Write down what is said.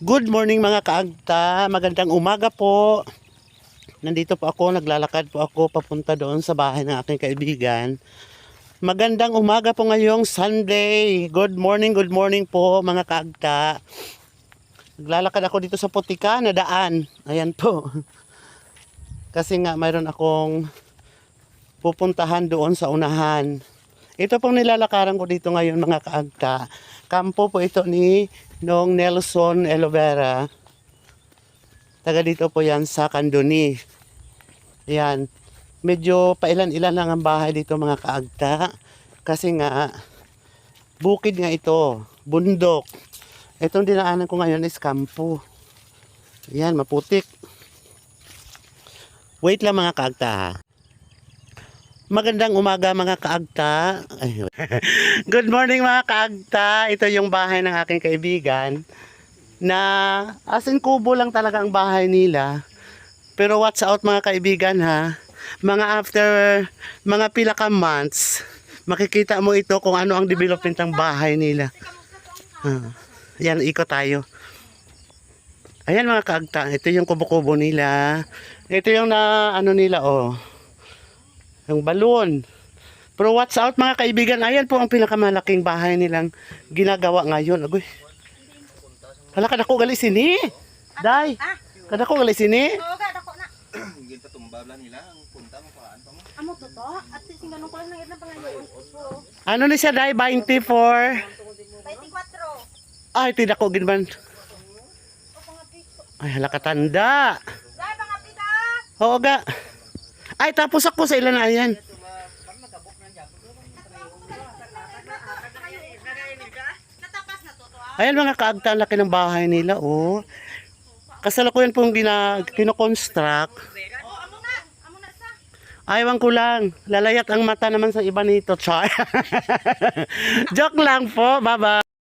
Good morning mga kaagta, magandang umaga po. Nandito po ako, naglalakad po ako papunta doon sa bahay ng aking kaibigan. Magandang umaga po ngayong Sunday. Good morning po mga kaagta. Naglalakad ako dito sa putika na daan. Ayan po. Kasi nga mayroon akong pupuntahan doon sa unahan. Ito pong nilalakaran ko dito ngayon mga kaagta. Kampo po ito ni Nong Nelson Elovera. Taga dito po yan sa Candoni. Yan. Medyo pailan-ilan lang ang bahay dito mga kaagta. Kasi nga, bukid nga ito. Bundok. Itong dinaanan ko ngayon is kampo. Yan, maputik. Wait lang mga kaagta ha. Magandang umaga mga kaagta. Good morning mga kaagta. Ito yung bahay ng aking kaibigan na asin kubo lang talaga ang bahay nila. Pero watch out mga kaibigan ha. Mga after mga pila ka months, makikita mo ito kung ano ang development ng bahay nila. Yan, ikot tayo. Ayan mga kaagta, ito yung kubo-kubo nila. Ito yung na ano nila oh. Yung balon. Pero watch out mga kaibigan. Ayan po ang pinakamalaking bahay nilang ginagawa ngayon. Agoy. Hala, kadako gali sini. Day. Kadako gali sini. Oo, kadako na. Ginta tumbabla nila ang punta mo paan pa mo. Amo to to? At singanong ko lang ng ilang pangayon. Ano ni siya day? 24. 24. Ay, tidak ko ginban. Ay, hala katanda. Dai mga pita. Oo ga. Ay, tapos ako sa ilan na yan. Natapas na to to. Ayan mga kaagta, ang laki ng bahay nila, oh. Kasalukuyan pong kinoconstruct. Amo na sa. Aywan ko lang. Lalayat ang mata naman sa iba nito, Char. Joke lang po. Bye-bye.